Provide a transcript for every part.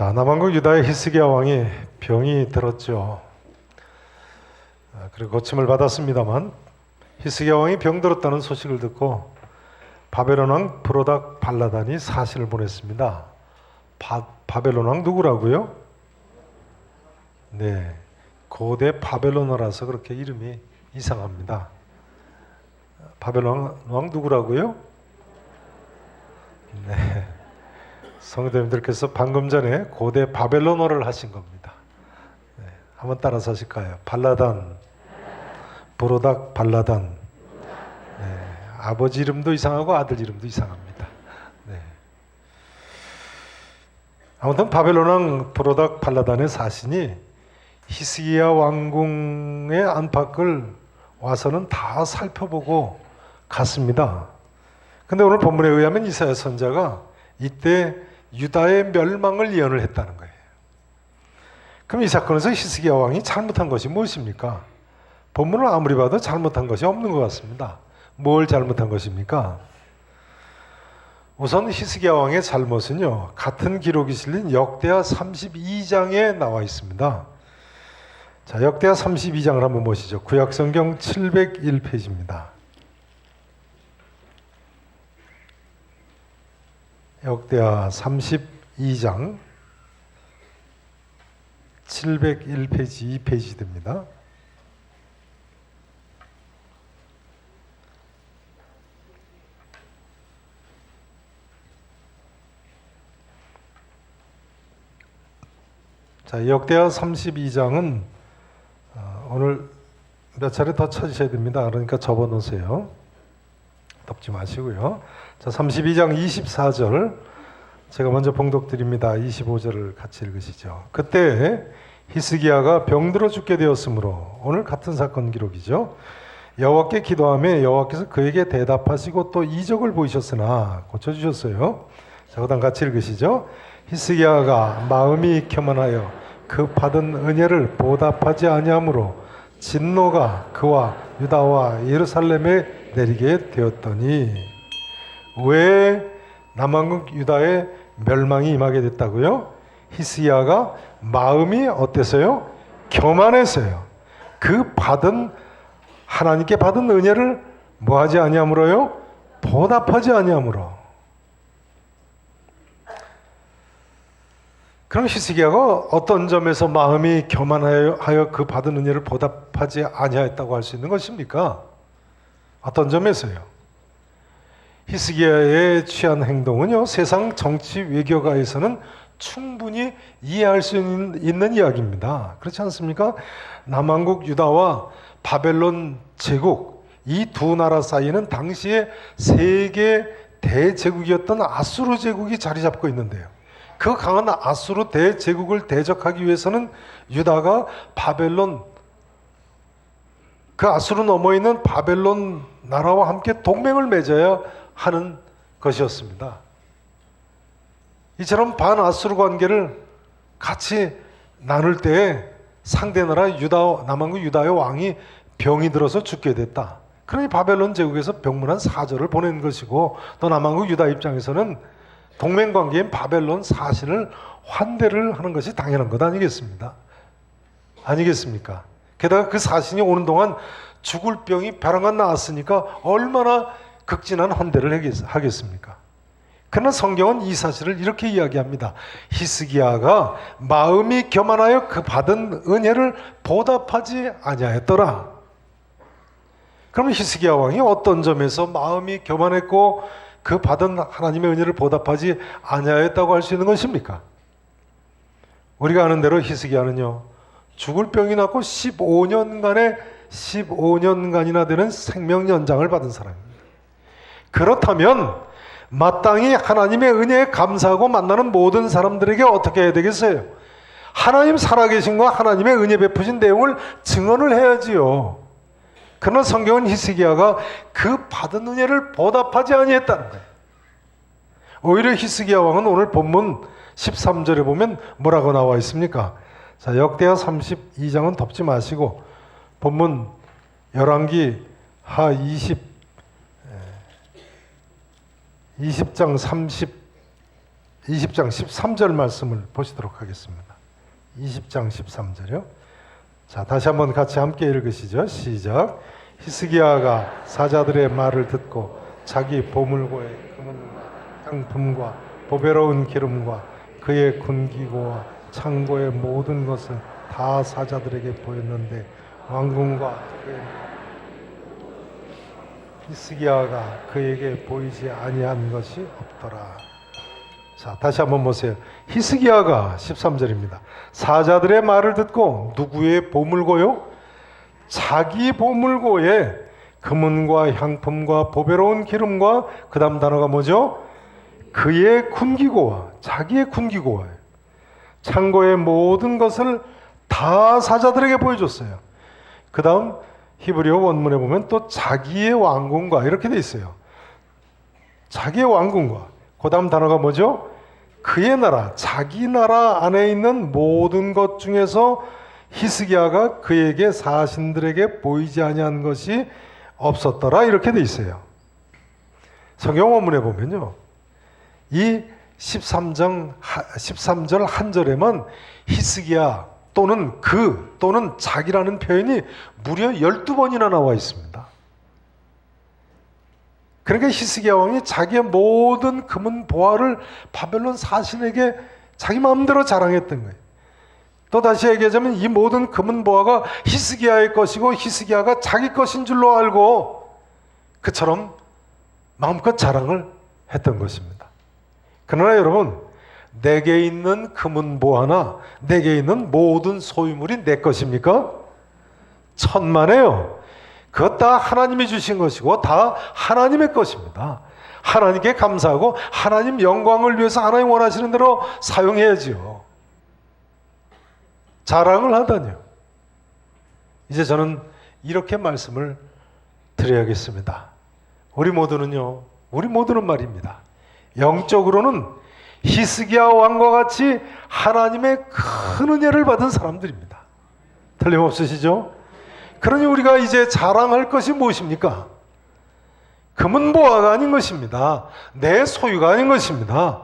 자, 남왕국 유다의 히스기야 왕이 병이 들었죠. 그리고 고침을 받았습니다만 히스기야 왕이 병들었다는 소식을 듣고 바벨론 왕 브로닥 발라단이 사신을 보냈습니다. 바벨론 왕 누구라고요? 네, 고대 바벨론어라서 그렇게 이름이 이상합니다. 바벨론 왕 누구라고요? 네, 성도님들께서 방금 전에 고대 바벨론어를 하신 겁니다. 네, 한번 따라서 하실까요? 발라단, 브로닥 발라단. 네, 아버지 이름도 이상하고 아들 이름도 이상합니다. 네. 아무튼 바벨론 왕 브로닥 발라단의 사신이 히스기야 왕궁의 안팎을 와서는 다 살펴보고 갔습니다. 근데 오늘 본문에 의하면 이사야 선지자가 이때 유다의 멸망을 예언을 했다는 거예요. 그럼 이 사건에서 히스기야 왕이 잘못한 것이 무엇입니까? 본문을 아무리 봐도 잘못한 것이 없는 것 같습니다. 뭘 잘못한 것입니까? 우선 히스기야 왕의 잘못은요, 같은 기록이 실린 역대하 32장에 나와 있습니다. 자, 역대하 32장을 한번 보시죠. 구약성경 701페이지입니다. 역대하 32장 701페이지 2페이지 됩니다. 자, 역대하 32장은 오늘 몇 차례 더 쳐주셔야 됩니다. 그러니까 접어놓으세요. 덮지 마시고요. 자, 32장 24절 제가 먼저 봉독드립니다. 25절을 같이 읽으시죠. 그때 히스기야가 병들어 죽게 되었으므로, 오늘 같은 사건 기록이죠. 여호와께 기도하며 여호와께서 그에게 대답하시고 또 이적을 보이셨으나, 고쳐주셨어요. 자, 그다음 같이 읽으시죠. 히스기야가 마음이 교만하여 그 받은 은혜를 보답하지 아니하므로 진노가 그와 유다와 예루살렘에 내리게 되었더니, 왜 남왕국 유다의 멸망이 임하게 됐다고요? 히스기야가 마음이 어땠어요? 교만했어요. 그 받은, 하나님께 받은 은혜를 뭐하지 아니하므로요? 보답하지 아니하므로. 그럼 히스기야가 어떤 점에서 마음이 교만하여 그 받은 은혜를 보답하지 아니하였다고 할 수 있는 것입니까? 어떤 점에서요? 히스기야의 취한 행동은요, 세상 정치 외교가에서는 충분히 이해할 수 있는 이야기입니다. 그렇지 않습니까? 남왕국 유다와 바벨론 제국, 이 두 나라 사이에는 당시에 세계 대제국이었던 아수르 제국이 자리 잡고 있는데요, 그 강한 아수르 대제국을 대적하기 위해서는 유다가 바벨론, 그 아수르 넘어 있는 바벨론 나라와 함께 동맹을 맺어야 하는 것이었습니다. 이처럼 반아수르 관계를 같이 나눌 때에 상대 나라 남왕국 유다의 왕이 병이 들어서 죽게 됐다. 그러니 바벨론 제국에서 병문안 사절을 보낸 것이고, 또 남왕국 유다 입장에서는 동맹관계인 바벨론 사신을 환대를 하는 것이 당연한 것 아니겠습니까? 게다가 그 사신이 오는 동안 죽을 병이 벼랑간 나왔으니까 얼마나 극진한 환대를 하겠습니까? 그러나 성경은 이 사실을 이렇게 이야기합니다. 히스기야가 마음이 교만하여 그 받은 은혜를 보답하지 아니하였더라. 그럼 히스기야 왕이 어떤 점에서 마음이 교만했고 그 받은 하나님의 은혜를 보답하지 아니하였다고 할 수 있는 것입니까? 우리가 아는 대로 히스기야는요, 죽을 병이 났고 15년간이나 되는 생명 연장을 받은 사람입니다. 그렇다면 마땅히 하나님의 은혜에 감사하고 만나는 모든 사람들에게 어떻게 해야 되겠어요? 하나님 살아계신 거, 하나님의 은혜 베푸신 내용을 증언을 해야지요. 그러나 성경은 히스기야가 그 받은 은혜를 보답하지 아니했다는 거예요. 오히려 히스기야 왕은 오늘 본문 13절에 보면 뭐라고 나와 있습니까? 자, 역대하 32장은 덮지 마시고 본문 열왕기 하 20장 20장 13절 말씀을 보시도록 하겠습니다. 20장 13절이요. 자, 다시 한번 같이 함께 읽으시죠. 시작. 히스기야가 사자들의 말을 듣고 자기 보물고의 금은과 향품과 보배로운 기름과 그의 군기고와 창고의 모든 것을 다 사자들에게 보였는데 왕궁과 그의 히스기야가 그에게 보이지 아니한 것이 없더라. 자, 다시 한번 보세요. 히스기야가 13절입니다. 사자들의 말을 듣고 누구의 보물고요? 자기 보물고에 금은과 향품과 보배로운 기름과 그 다음 단어가 뭐죠? 그의 군기고와 자기의 군기고와 창고의 모든 것을 다 사자들에게 보여줬어요. 그 다음 히브리어 원문에 보면 또 자기의 왕궁과 이렇게 돼 있어요. 자기의 왕궁과 그 다음 단어가 뭐죠? 그의 나라, 자기 나라 안에 있는 모든 것 중에서 히스기야가 그에게 사신들에게 보이지 아니한 것이 없었더라 이렇게 돼 있어요. 성경 원문에 보면요, 이 13절 한 절에만 히스기야 또는 그 또는 자기라는 표현이 무려 12번이나 나와 있습니다. 그러니까 히스기야 왕이 자기의 모든 금은 보화를 바벨론 사신에게 자기 마음대로 자랑했던 거예요. 또 다시 얘기하자면 이 모든 금은 보화가 히스기야의 것이고 히스기야가 자기 것인 줄로 알고 그처럼 마음껏 자랑을 했던 것입니다. 그러나 여러분, 내게 있는 금은 보화나 내게 있는 모든 소유물이 내 것입니까? 천만에요. 그것 다 하나님이 주신 것이고 다 하나님의 것입니다. 하나님께 감사하고 하나님 영광을 위해서 하나님 원하시는 대로 사용해야지요. 자랑을 하다니요. 이제 저는 이렇게 말씀을 드려야겠습니다. 우리 모두는 말입니다. 영적으로는 히스기야 왕과 같이 하나님의 큰 은혜를 받은 사람들입니다. 틀림없으시죠? 그러니 우리가 이제 자랑할 것이 무엇입니까? 금은 보화가 아닌 것입니다. 내 소유가 아닌 것입니다.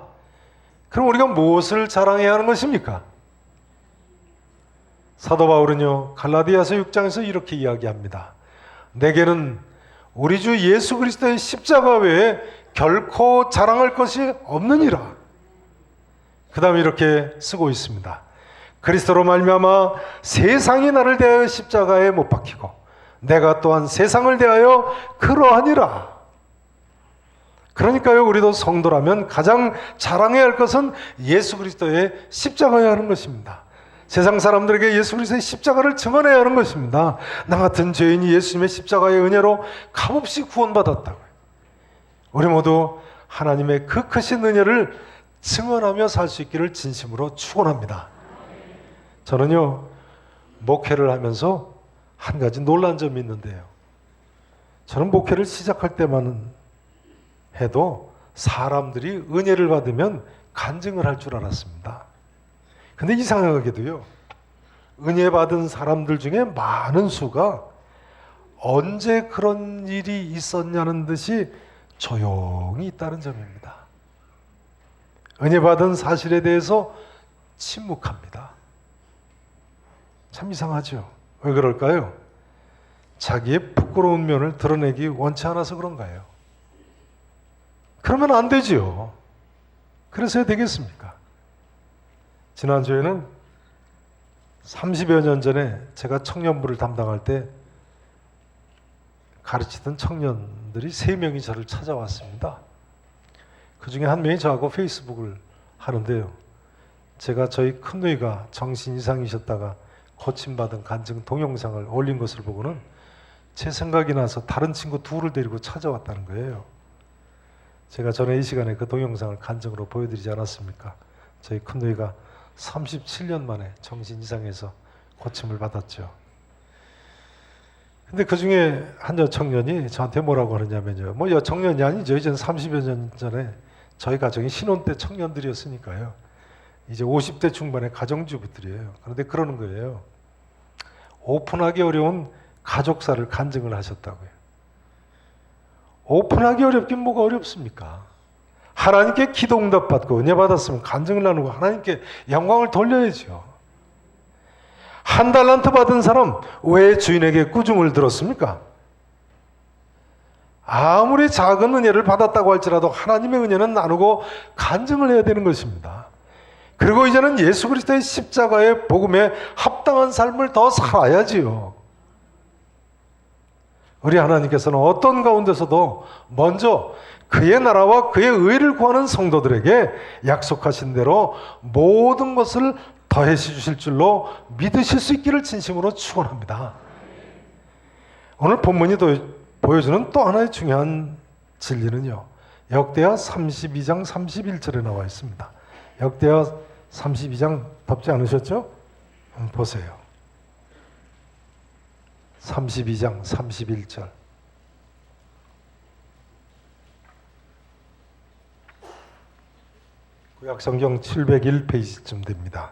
그럼 우리가 무엇을 자랑해야 하는 것입니까? 사도 바울은요, 갈라디아서 6장에서 이렇게 이야기합니다. 내게는 우리 주 예수 그리스도의 십자가 외에 결코 자랑할 것이 없느니라. 그 다음에 이렇게 쓰고 있습니다. 그리스도로 말미암아 세상이 나를 대하여 십자가에 못 박히고 내가 또한 세상을 대하여 그러하니라. 그러니까요, 우리도 성도라면 가장 자랑해야 할 것은 예수 그리스도의 십자가여야 하는 것입니다. 세상 사람들에게 예수 그리스도의 십자가를 증언해야 하는 것입니다. 나 같은 죄인이 예수님의 십자가의 은혜로 값없이 구원받았다고요. 우리 모두 하나님의 그 크신 은혜를 증언하며 살 수 있기를 진심으로 축원합니다. 저는요, 목회를 하면서 한 가지 놀란 점이 있는데요. 저는 목회를 시작할 때만 해도 사람들이 은혜를 받으면 간증을 할 줄 알았습니다. 근데 이상하게도요, 은혜 받은 사람들 중에 많은 수가 언제 그런 일이 있었냐는 듯이 조용히 있다는 점입니다. 은혜 받은 사실에 대해서 침묵합니다. 참 이상하죠. 왜 그럴까요? 자기의 부끄러운 면을 드러내기 원치 않아서 그런가요? 그러면 안 되지요. 그래서 해야 되겠습니까? 지난주에는 30여 년 전에 제가 청년부를 담당할 때 가르치던 청년들이 3명이 저를 찾아왔습니다. 그 중에 한 명이 저하고 페이스북을 하는데요. 제가 저희 큰누이가 정신 이상이셨다가 고침받은 간증 동영상을 올린 것을 보고는 제 생각이 나서 다른 친구 둘을 데리고 찾아왔다는 거예요. 제가 전에 이 시간에 그 동영상을 간증으로 보여드리지 않았습니까? 저희 큰누이가 37년 만에 정신 이상해서 고침을 받았죠. 근데 그 중에 한 여청년이 저한테 뭐라고 하느냐면요. 뭐 여청년이 아니죠. 이제는 30여 년 전에 저희 가정이 신혼 때 청년들이었으니까요. 이제 50대 중반의 가정주부들이에요. 그런데 그러는 거예요. 오픈하기 어려운 가족사를 간증을 하셨다고요. 오픈하기 어렵긴 뭐가 어렵습니까? 하나님께 기도 응답받고 은혜 받았으면 간증을 나누고 하나님께 영광을 돌려야죠. 한 달란트 받은 사람 왜 주인에게 꾸중을 들었습니까? 아무리 작은 은혜를 받았다고 할지라도 하나님의 은혜는 나누고 간증을 해야 되는 것입니다. 그리고 이제는 예수 그리스도의 십자가의 복음에 합당한 삶을 더 살아야지요. 우리 하나님께서는 어떤 가운데서도 먼저 그의 나라와 그의 의를 구하는 성도들에게 약속하신 대로 모든 것을 더해시 주실 줄로 믿으실 수 있기를 진심으로 축원합니다. 오늘 본문이 보여주는 또 하나의 중요한 진리는요, 역대하 32장 31절에 나와 있습니다. 역대하 32장 덮지 않으셨죠? 한번 보세요. 32장 31절. 구약성경 701페이지쯤 됩니다.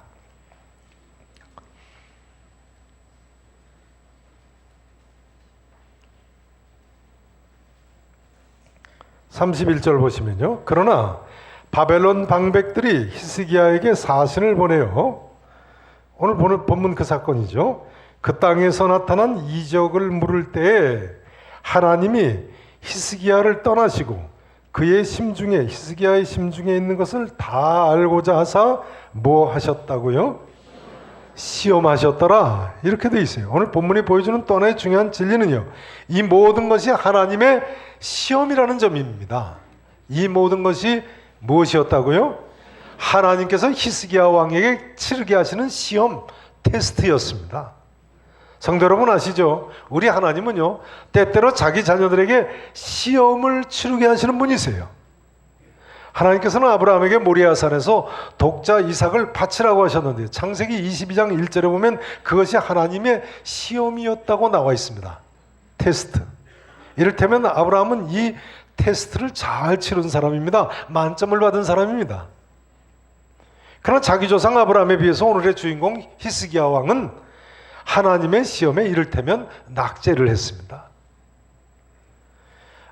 31절 보시면요. 그러나 바벨론 방백들이 히스기야에게 사신을 보내요. 오늘 보는 본문 그 사건이죠. 그 땅에서 나타난 이적을 물을 때에 하나님이 히스기야를 떠나시고 그의 심중에, 히스기야의 심중에 있는 것을 다 알고자 하사 뭐 하셨다고요? 시험하셨더라. 이렇게 돼 있어요. 오늘 본문이 보여주는 또 하나의 중요한 진리는요, 이 모든 것이 하나님의 시험이라는 점입니다. 이 모든 것이 무엇이었다고요? 하나님께서 히스기야 왕에게 치르게 하시는 시험, 테스트였습니다. 성도 여러분 아시죠? 우리 하나님은요, 때때로 자기 자녀들에게 시험을 치르게 하시는 분이세요. 하나님께서는 아브라함에게 모리아산에서 독자 이삭을 바치라고 하셨는데 창세기 22장 1절에 보면 그것이 하나님의 시험이었다고 나와 있습니다. 테스트. 이를테면 아브라함은 이 테스트를 잘 치른 사람입니다. 만점을 받은 사람입니다. 그러나 자기 조상 아브라함에 비해서 오늘의 주인공 히스기야 왕은 하나님의 시험에 이를테면 낙제를 했습니다.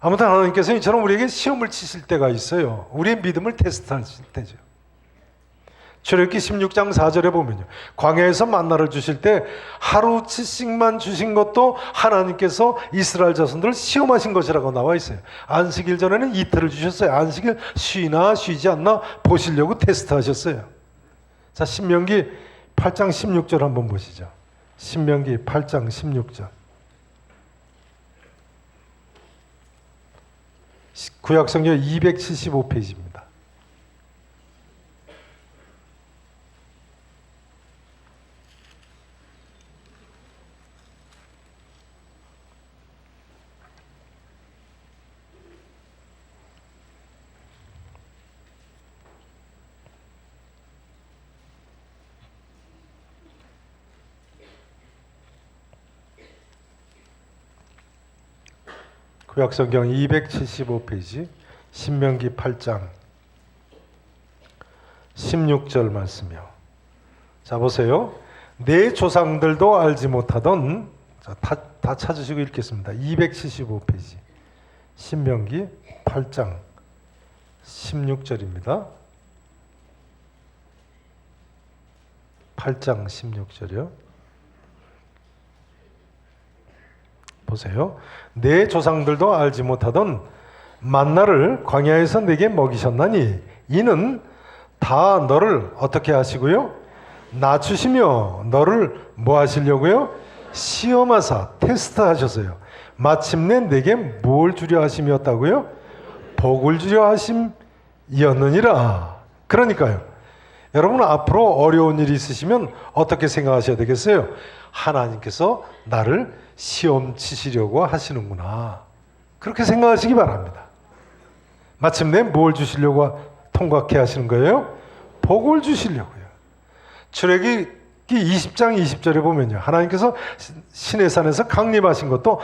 아무튼 하나님께서 이처럼 우리에게 시험을 치실 때가 있어요. 우리의 믿음을 테스트하실 때죠. 출애굽기 16장 4절에 보면요, 광야에서 만나를 주실 때 하루치씩만 주신 것도 하나님께서 이스라엘 자손들을 시험하신 것이라고 나와 있어요. 안식일 전에는 이틀을 주셨어요. 안식일 쉬나 쉬지 않나 보시려고 테스트하셨어요. 자, 신명기 8장 16절 한번 보시죠. 신명기 8장 16절. 구약성경 275페이지입니다. 구약성경 275페이지 신명기 8장 16절 말씀이요. 자, 보세요. 내 조상들도 알지 못하던, 자, 다 찾으시고 읽겠습니다. 275페이지 신명기 8장 16절입니다. 8장 16절이요. 보세요. 내 조상들도 알지 못하던 만나를 광야에서 내게 먹이셨나니 이는 다 너를 어떻게 하시고요? 낮추시며 너를 뭐 하시려고요? 시험하사 테스트하셨어요. 마침내 내게 뭘 주려 하심이었다고요? 복을 주려 하심이었느니라. 그러니까요, 여러분 앞으로 어려운 일이 있으시면 어떻게 생각하셔야 되겠어요? 하나님께서 나를 시험 치시려고 하시는구나, 그렇게 생각하시기 바랍니다. 마침내 뭘 주시려고 통곡해 하시는 거예요? 복을 주시려고요. 출애굽기 20장 20절에 보면요, 하나님께서 시내산에서 강림하신 것도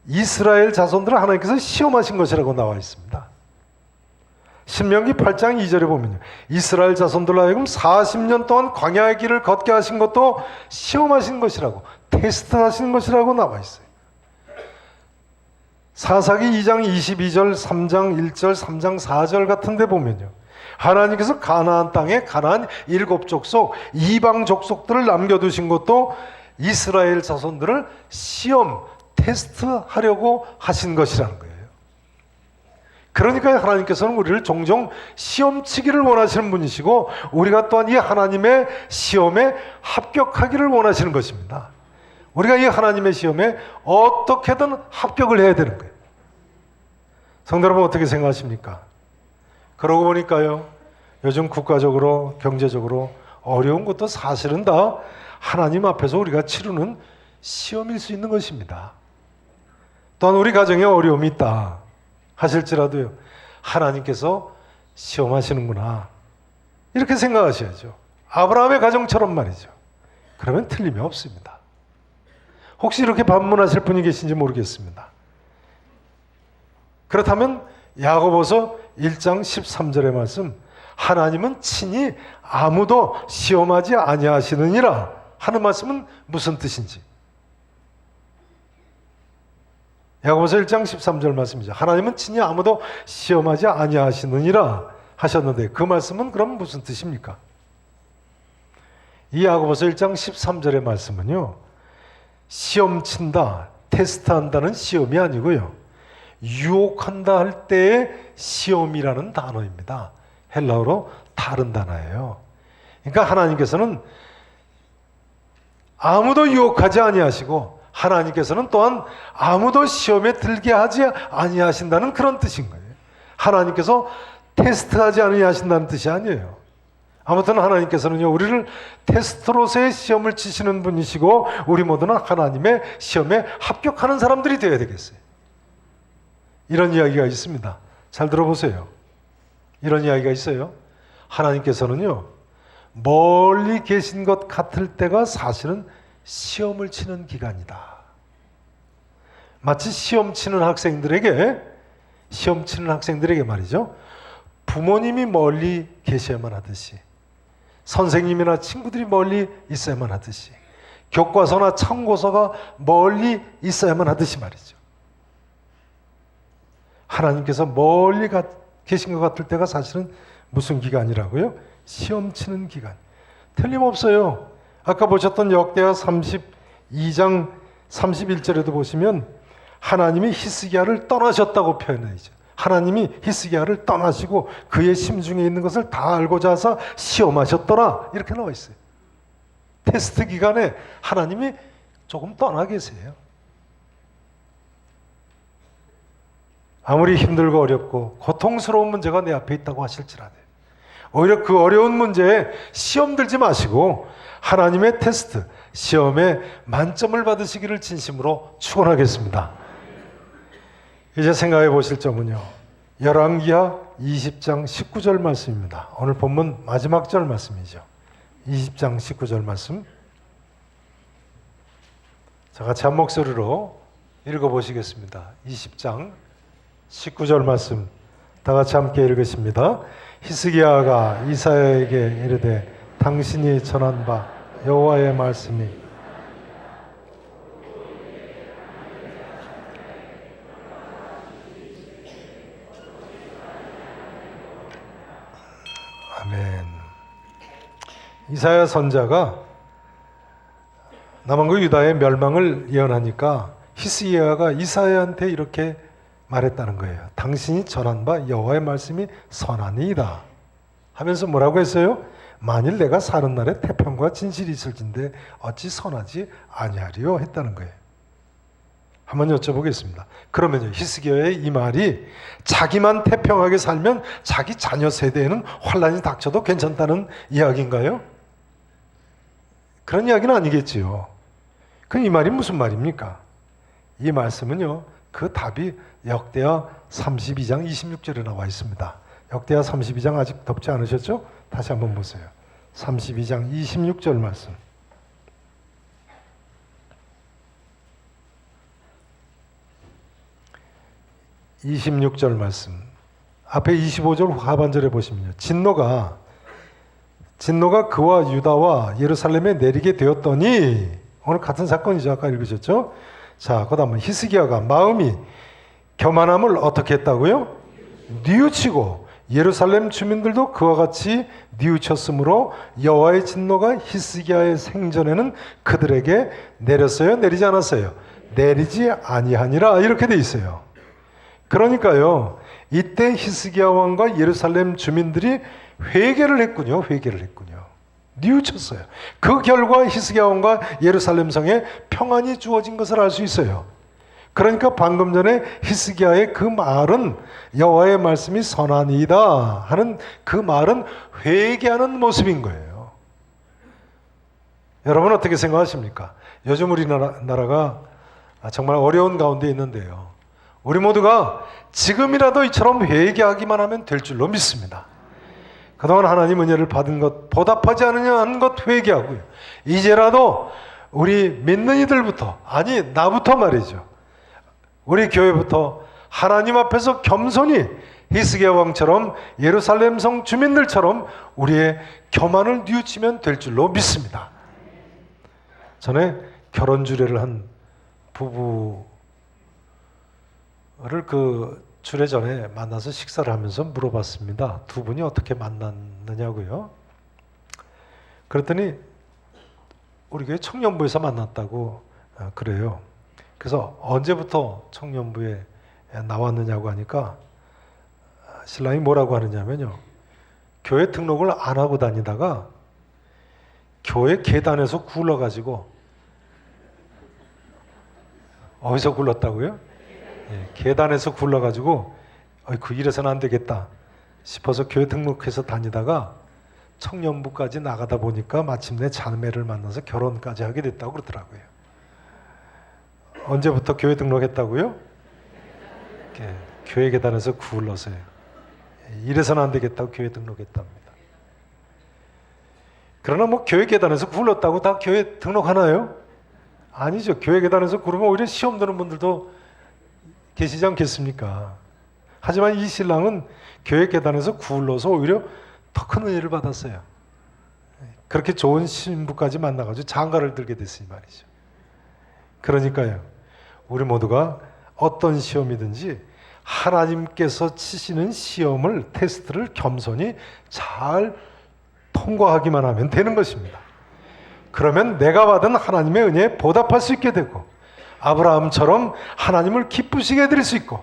이스라엘 자손들을 하나님께서 시험하신 것이라고 나와 있습니다. 신명기 8장 2절에 보면요, 이스라엘 자손들로 하여금 40년 동안 광야의 길을 걷게 하신 것도 시험하신 것이라고, 테스트하신 것이라고 나와 있어요. 사사기 2장 22절, 3장 1절, 3장 4절 같은 데 보면요, 하나님께서 가나안 땅에 가나안 7족속 이방 족속들을 남겨두신 것도 이스라엘 자손들을 시험, 테스트하려고 하신 것이라는 거예요. 그러니까 하나님께서는 우리를 종종 시험치기를 원하시는 분이시고, 우리가 또한 이 하나님의 시험에 합격하기를 원하시는 것입니다. 우리가 이 하나님의 시험에 어떻게든 합격을 해야 되는 거예요. 성도 여러분, 어떻게 생각하십니까? 그러고 보니까요, 요즘 국가적으로 경제적으로 어려운 것도 사실은 다 하나님 앞에서 우리가 치르는 시험일 수 있는 것입니다. 또한 우리 가정에 어려움이 있다 하실지라도요, 하나님께서 시험하시는구나 이렇게 생각하셔야죠. 아브라함의 가정처럼 말이죠. 그러면 틀림이 없습니다. 혹시 이렇게 반문하실 분이 계신지 모르겠습니다. 그렇다면 야고보서 1장 13절의 말씀, 하나님은 친히 아무도 시험하지 아니하시느니라 하는 말씀은 무슨 뜻인지. 야고보서 1장 13절 말씀이죠. 하나님은 친히 아무도 시험하지 아니하시느니라 하셨는데, 그 말씀은 그럼 무슨 뜻입니까? 이 야고보서 1장 13절의 말씀은요, 시험 친다, 테스트한다는 시험이 아니고요, 유혹한다 할 때의 시험이라는 단어입니다. 헬라어로 다른 단어예요. 그러니까 하나님께서는 아무도 유혹하지 아니하시고, 하나님께서는 또한 아무도 시험에 들게 하지 아니하신다는 그런 뜻인 거예요. 하나님께서 테스트하지 아니하신다는 뜻이 아니에요. 아무튼 하나님께서는요, 우리를 테스트로서의 시험을 치시는 분이시고, 우리 모두는 하나님의 시험에 합격하는 사람들이 되어야 되겠어요. 이런 이야기가 있습니다. 잘 들어보세요. 이런 이야기가 있어요. 하나님께서는요, 멀리 계신 것 같을 때가 사실은 시험을 치는 기간이다. 마치 시험 치는 학생들에게 말이죠, 부모님이 멀리 계셔야만 하듯이, 선생님이나 친구들이 멀리 있어야만 하듯이, 교과서나 참고서가 멀리 있어야만 하듯이 말이죠. 하나님께서 멀리 계신 것 같을 때가 사실은 무슨 기간이라고요? 시험 치는 기간. 틀림없어요. 아까 보셨던 역대하 32장 31절에도 보시면 하나님이 히스기야를 떠나셨다고 표현하죠. 하나님이 히스기야를 떠나시고 그의 심중에 있는 것을 다 알고자 하사 시험하셨더라, 이렇게 나와 있어요. 테스트 기간에 하나님이 조금 떠나 계세요. 아무리 힘들고 어렵고 고통스러운 문제가 내 앞에 있다고 하실지라도 오히려 그 어려운 문제에 시험 들지 마시고 하나님의 테스트, 시험에 만점을 받으시기를 진심으로 축원하겠습니다. 이제 생각해 보실 점은요, 열왕기하 20장 19절 말씀입니다. 오늘 본문 마지막 절 말씀이죠. 20장 19절 말씀. 자, 같이 한 목소리로 읽어보시겠습니다. 20장 19절 말씀 다 같이 함께 읽으십니다. 히스기야가 이사야에게 이르되 당신이 전한 바 여호와의 말씀이 아멘. 이사야 선자가 남왕국 유다의 멸망을 예언하니까 히스기야가 이사야한테 이렇게 말했다는 거예요. 당신이 전한 바 여호와의 말씀이 선하니이다 하면서 뭐라고 했어요? 만일 내가 사는 날에 태평과 진실이 있을진데 어찌 선하지 아니하리요 했다는 거예요. 한번 여쭤보겠습니다. 그러면요, 히스기야의 이 말이 자기만 태평하게 살면 자기 자녀 세대에는 환란이 닥쳐도 괜찮다는 이야기인가요? 그런 이야기는 아니겠지요. 그럼 이 말이 무슨 말입니까? 이 말씀은요, 그 답이 역대하 32장 26절에 나와 있습니다. 역대하 32장 아직 덮지 않으셨죠? 다시 한번 보세요. 32장 26절 말씀. (26절) 말씀 앞에 25절 하반절에 보시면요, 진노가 그와 유다와 예루살렘에 내리게 되었더니, 오늘 같은 사건이죠. 아까 읽으셨죠? 자, 그 다음에 히스기야가 마음이 교만함을 어떻게 했다고요? 뉘우치고 예루살렘 주민들도 그와 같이 뉘우쳤으므로 여호와의 진노가 히스기야의 생전에는 그들에게 내렸어요? 내리지 않았어요? 내리지 아니하니라 이렇게 돼 있어요. 그러니까요, 이때 히스기야 왕과 예루살렘 주민들이 회개를 했군요. 회개를 했군요. 뉘우쳤어요. 그 결과 히스기야 왕과 예루살렘 성에 평안이 주어진 것을 알 수 있어요. 그러니까 방금 전에 히스기야의 그 말은 여호와의 말씀이 선하니이다 하는 그 말은 회개하는 모습인 거예요. 여러분 어떻게 생각하십니까? 요즘 우리나라가 정말 어려운 가운데 있는데요. 우리 모두가 지금이라도 이처럼 회개하기만 하면 될 줄로 믿습니다. 그동안 하나님 은혜를 받은 것, 보답하지 않으냐 하는 것 회개하고요. 이제라도 우리 믿는 이들부터, 아니 나부터 말이죠. 우리 교회부터 하나님 앞에서 겸손히 히스기야 왕처럼 예루살렘 성 주민들처럼 우리의 교만을 뉘우치면 될 줄로 믿습니다. 전에 결혼 주례를 한 부부를 그 주례 전에 만나서 식사를 하면서 물어봤습니다. 두 분이 어떻게 만났느냐고요. 그랬더니 우리 교회 청년부에서 만났다고 그래요. 그래서 언제부터 청년부에 나왔느냐고 하니까 신랑이 뭐라고 하느냐면요, 교회 등록을 안 하고 다니다가 교회 계단에서 굴러가지고, 어디서 굴렀다고요? 예, 계단에서 굴러가지고 그 이래서는 안 되겠다 싶어서 교회 등록해서 다니다가 청년부까지 나가다 보니까 마침내 자매를 만나서 결혼까지 하게 됐다고 그러더라고요. 언제부터 교회 등록했다고요? 교회 계단에서 굴러서요. 이래서는 안 되겠다고 교회 등록했답니다. 그러나 뭐 교회 계단에서 굴렀다고 다 교회 등록하나요? 아니죠. 교회 계단에서 굴으면 오히려 시험 드는 분들도 계시지 않겠습니까? 하지만 이 신랑은 교회 계단에서 굴러서 오히려 더 큰 은혜를 받았어요. 그렇게 좋은 신부까지 만나가지고 장가를 들게 됐으니 말이죠. 그러니까요, 우리 모두가 어떤 시험이든지 하나님께서 치시는 시험을, 테스트를 겸손히 잘 통과하기만 하면 되는 것입니다. 그러면 내가 받은 하나님의 은혜에 보답할 수 있게 되고, 아브라함처럼 하나님을 기쁘시게 해드릴 수 있고,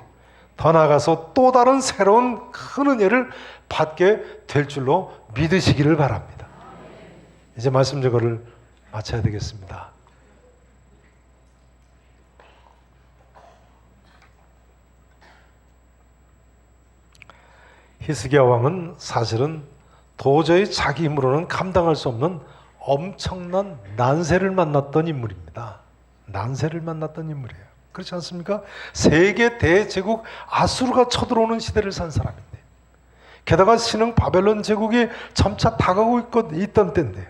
더 나아가서 또 다른 새로운 큰 은혜를 받게 될 줄로 믿으시기를 바랍니다. 이제 말씀 제거를 마쳐야 되겠습니다. 히스기야 왕은 사실은 도저히 자기 힘으로는 감당할 수 없는 엄청난 난세를 만났던 인물입니다. 난세를 만났던 인물이에요. 그렇지 않습니까? 세계 대제국 아수르가 쳐들어오는 시대를 산 사람인데, 게다가 신흥 바벨론 제국이 점차 다가오고 있던 때인데요.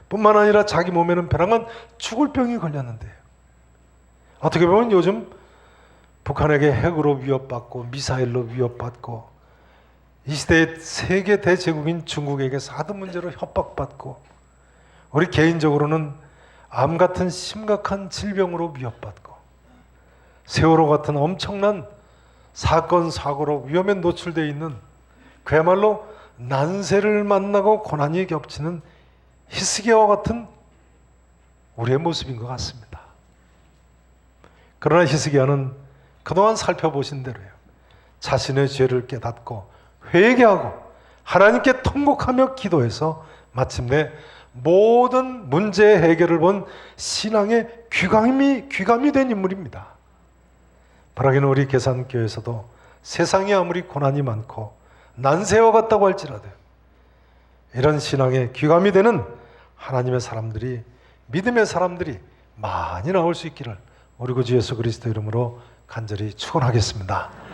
뿐만 아니라 자기 몸에는 벼랑한 죽을 병이 걸렸는데요. 어떻게 보면 요즘 북한에게 핵으로 위협받고 미사일로 위협받고, 이 시대의 세계 대제국인 중국에게 사드 문제로 협박받고, 우리 개인적으로는 암 같은 심각한 질병으로 위협받고, 세월호 같은 엄청난 사건 사고로 위험에 노출되어 있는, 그야말로 난세를 만나고 고난이 겹치는 히스기야와 같은 우리의 모습인 것 같습니다. 그러나 히스기야는 그동안 살펴보신 대로요, 자신의 죄를 깨닫고 회개하고 하나님께 통곡하며 기도해서 마침내 모든 문제의 해결을 본 신앙의 귀감이 된 인물입니다. 바라기는 우리 계산교회에서도 세상이 아무리 고난이 많고 난세와 같다고 할지라도 이런 신앙의 귀감이 되는 하나님의 사람들이, 믿음의 사람들이 많이 나올 수 있기를 우리 구주 예수 그리스도 이름으로 간절히 축원하겠습니다.